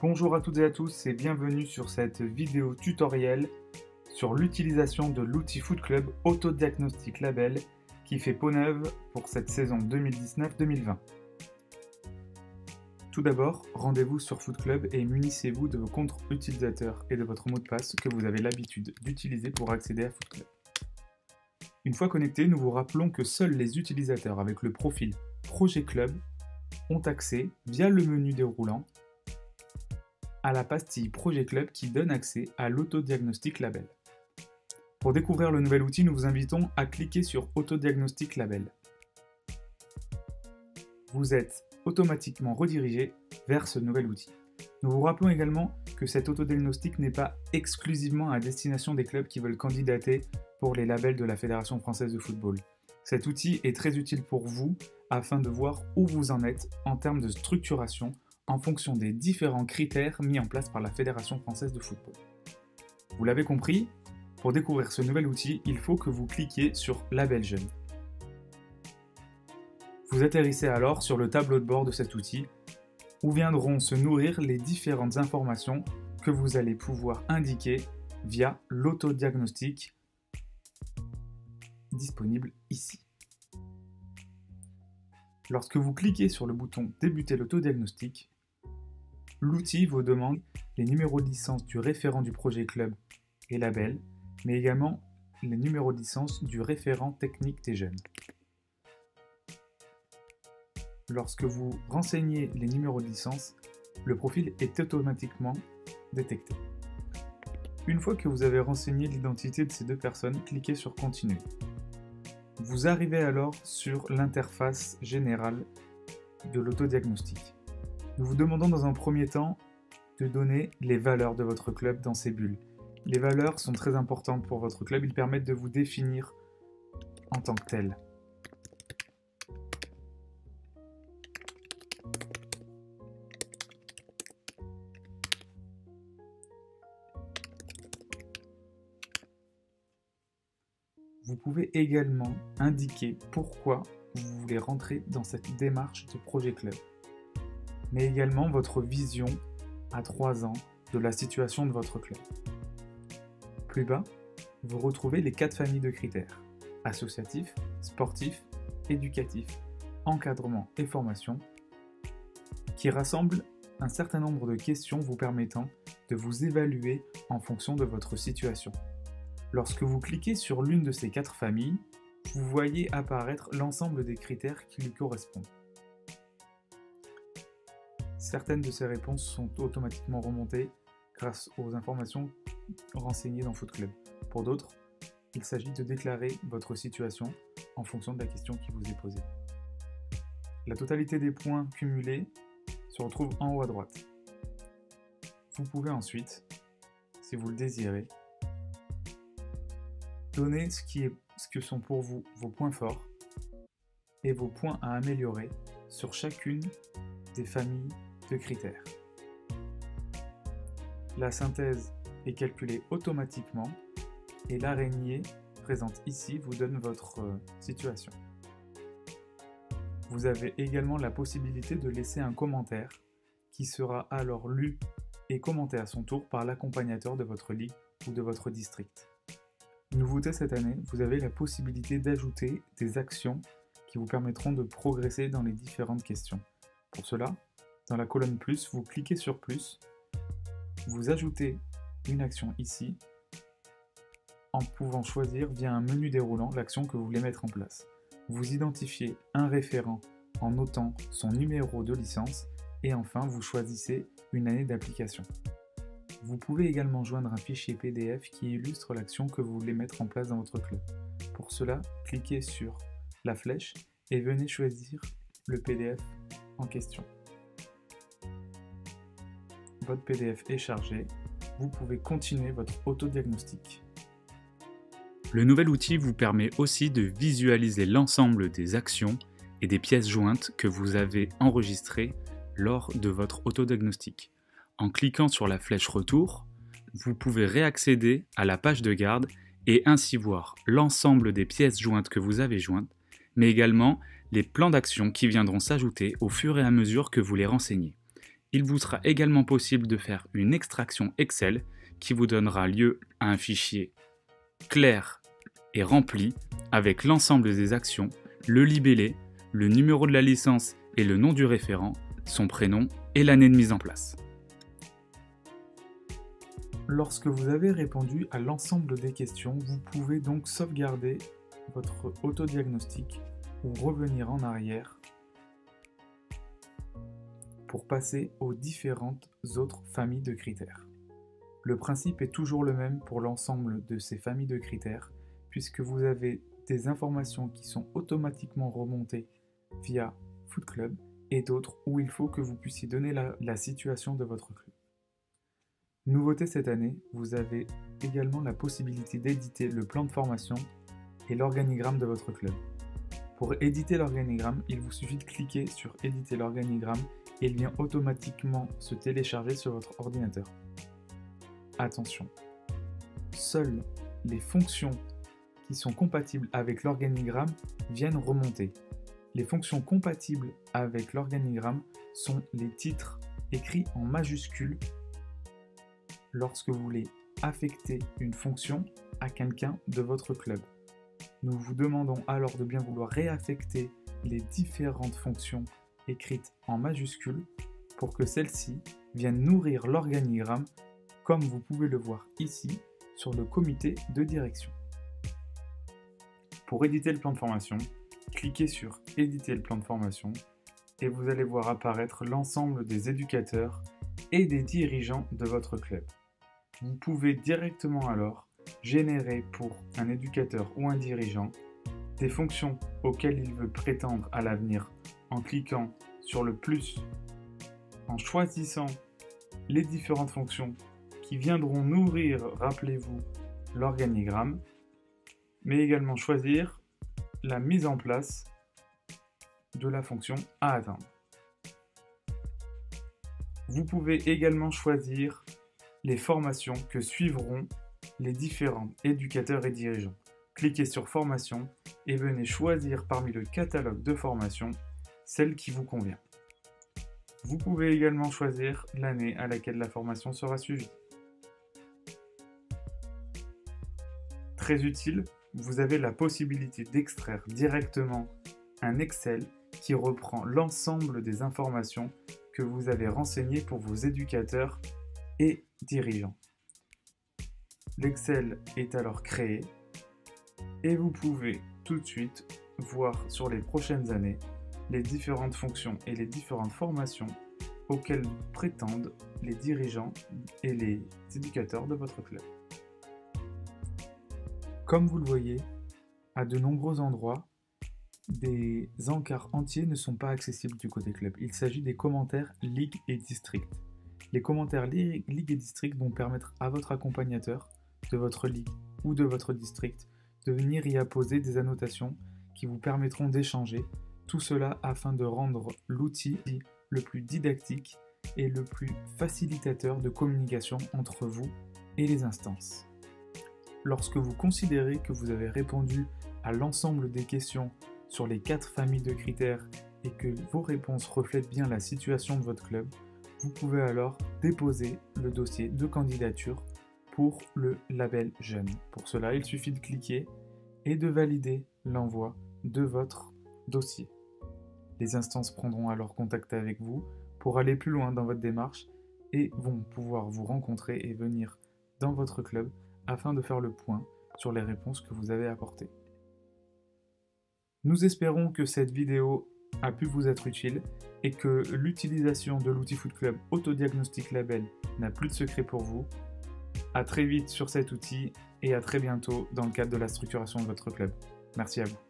Bonjour à toutes et à tous et bienvenue sur cette vidéo tutoriel sur l'utilisation de l'outil Foot Club Autodiagnostic Label qui fait peau neuve pour cette saison 2019-2020. Tout d'abord, rendez-vous sur Foot Club et munissez-vous de vos comptes utilisateurs et de votre mot de passe que vous avez l'habitude d'utiliser pour accéder à Foot Club. Une fois connectés, nous vous rappelons que seuls les utilisateurs avec le profil Projet Club ont accès, via le menu déroulant, à la pastille Projet Club qui donne accès à l'Autodiagnostic Label. Pour découvrir le nouvel outil, nous vous invitons à cliquer sur Autodiagnostic Label. Vous êtes automatiquement redirigé vers ce nouvel outil. Nous vous rappelons également que cet autodiagnostic n'est pas exclusivement à destination des clubs qui veulent candidater pour les labels de la Fédération française de football. Cet outil est très utile pour vous afin de voir où vous en êtes en termes de structuration en fonction des différents critères mis en place par la Fédération française de football. Vous l'avez compris, pour découvrir ce nouvel outil, il faut que vous cliquiez sur Label Jeune. Vous atterrissez alors sur le tableau de bord de cet outil, où viendront se nourrir les différentes informations que vous allez pouvoir indiquer via l'autodiagnostic disponible ici. Lorsque vous cliquez sur le bouton Débuter l'autodiagnostic, l'outil vous demande les numéros de licence du référent du projet club et label, mais également les numéros de licence du référent technique des jeunes. Lorsque vous renseignez les numéros de licence, le profil est automatiquement détecté. Une fois que vous avez renseigné l'identité de ces deux personnes, cliquez sur Continuer. Vous arrivez alors sur l'interface générale de l'autodiagnostic. Nous vous demandons dans un premier temps de donner les valeurs de votre club dans ces bulles. Les valeurs sont très importantes pour votre club, ils permettent de vous définir en tant que tel. Vous pouvez également indiquer pourquoi vous voulez rentrer dans cette démarche de projet club, mais également votre vision à 3 ans de la situation de votre club. Plus bas, vous retrouvez les 4 familles de critères: associatif, sportif, éducatif, encadrement et formation, qui rassemblent un certain nombre de questions vous permettant de vous évaluer en fonction de votre situation. Lorsque vous cliquez sur l'une de ces 4 familles, vous voyez apparaître l'ensemble des critères qui lui correspondent. Certaines de ces réponses sont automatiquement remontées grâce aux informations renseignées dans Foot Club. Pour d'autres, il s'agit de déclarer votre situation en fonction de la question qui vous est posée. La totalité des points cumulés se retrouve en haut à droite. Vous pouvez ensuite, si vous le désirez, donner ce que sont pour vous vos points forts et vos points à améliorer sur chacune des familles de critères. La synthèse est calculée automatiquement et l'araignée présente ici vous donne votre situation. Vous avez également la possibilité de laisser un commentaire qui sera alors lu et commenté à son tour par l'accompagnateur de votre ligue ou de votre district. Nouveauté cette année, vous avez la possibilité d'ajouter des actions qui vous permettront de progresser dans les différentes questions. Pour cela, dans la colonne plus, vous cliquez sur plus, vous ajoutez une action ici, en pouvant choisir via un menu déroulant l'action que vous voulez mettre en place. Vous identifiez un référent en notant son numéro de licence et enfin vous choisissez une année d'application. Vous pouvez également joindre un fichier PDF qui illustre l'action que vous voulez mettre en place dans votre club. Pour cela, cliquez sur la flèche et venez choisir le PDF en question. Votre PDF est chargé, vous pouvez continuer votre autodiagnostic. Le nouvel outil vous permet aussi de visualiser l'ensemble des actions et des pièces jointes que vous avez enregistrées lors de votre autodiagnostic. En cliquant sur la flèche Retour, vous pouvez réaccéder à la page de garde et ainsi voir l'ensemble des pièces jointes que vous avez jointes, mais également les plans d'action qui viendront s'ajouter au fur et à mesure que vous les renseignez. Il vous sera également possible de faire une extraction Excel qui vous donnera lieu à un fichier clair et rempli avec l'ensemble des actions, le libellé, le numéro de la licence et le nom du référent, son prénom et l'année de mise en place. Lorsque vous avez répondu à l'ensemble des questions, vous pouvez donc sauvegarder votre autodiagnostic ou revenir en arrière pour passer aux différentes autres familles de critères. Le principe est toujours le même pour l'ensemble de ces familles de critères, puisque vous avez des informations qui sont automatiquement remontées via Foot Club et d'autres où il faut que vous puissiez donner la situation de votre club. Nouveauté cette année, vous avez également la possibilité d'éditer le plan de formation et l'organigramme de votre club. Pour éditer l'organigramme, il vous suffit de cliquer sur « Éditer l'organigramme » et il vient automatiquement se télécharger sur votre ordinateur. Attention, seules les fonctions qui sont compatibles avec l'organigramme viennent remonter. Les fonctions compatibles avec l'organigramme sont les titres écrits en majuscules lorsque vous voulez affecter une fonction à quelqu'un de votre club. Nous vous demandons alors de bien vouloir réaffecter les différentes fonctions écrites en majuscules pour que celles-ci viennent nourrir l'organigramme comme vous pouvez le voir ici sur le comité de direction. Pour éditer le plan de formation, cliquez sur « Éditer le plan de formation » et vous allez voir apparaître l'ensemble des éducateurs et des dirigeants de votre club. Vous pouvez directement alors générer pour un éducateur ou un dirigeant des fonctions auxquelles il veut prétendre à l'avenir en cliquant sur le plus, en choisissant les différentes fonctions qui viendront nourrir, rappelez-vous, l'organigramme, mais également choisir la mise en place de la fonction à atteindre. Vous pouvez également choisir les formations que suivront les différents éducateurs et dirigeants. Cliquez sur Formation et venez choisir parmi le catalogue de formations celle qui vous convient. Vous pouvez également choisir l'année à laquelle la formation sera suivie. Très utile, vous avez la possibilité d'extraire directement un Excel qui reprend l'ensemble des informations que vous avez renseignées pour vos éducateurs et dirigeants. L'Excel est alors créé et vous pouvez tout de suite voir sur les prochaines années les différentes fonctions et les différentes formations auxquelles prétendent les dirigeants et les éducateurs de votre club. Comme vous le voyez, à de nombreux endroits, des encarts entiers ne sont pas accessibles du côté club. Il s'agit des commentaires Ligue et District. Les commentaires Ligue et District vont permettre à votre accompagnateur de votre ligue ou de votre district de venir y apposer des annotations qui vous permettront d'échanger, tout cela afin de rendre l'outil le plus didactique et le plus facilitateur de communication entre vous et les instances. Lorsque vous considérez que vous avez répondu à l'ensemble des questions sur les 4 familles de critères et que vos réponses reflètent bien la situation de votre club, vous pouvez alors déposer le dossier de candidature pour le label jeune. Pour cela, il suffit de cliquer et de valider l'envoi de votre dossier. Les instances prendront alors contact avec vous pour aller plus loin dans votre démarche et vont pouvoir vous rencontrer et venir dans votre club afin de faire le point sur les réponses que vous avez apportées. Nous espérons que cette vidéo a pu vous être utile et que l'utilisation de l'outil Foot Club Autodiagnostic Label n'a plus de secret pour vous. À très vite sur cet outil et à très bientôt dans le cadre de la structuration de votre club. Merci à vous.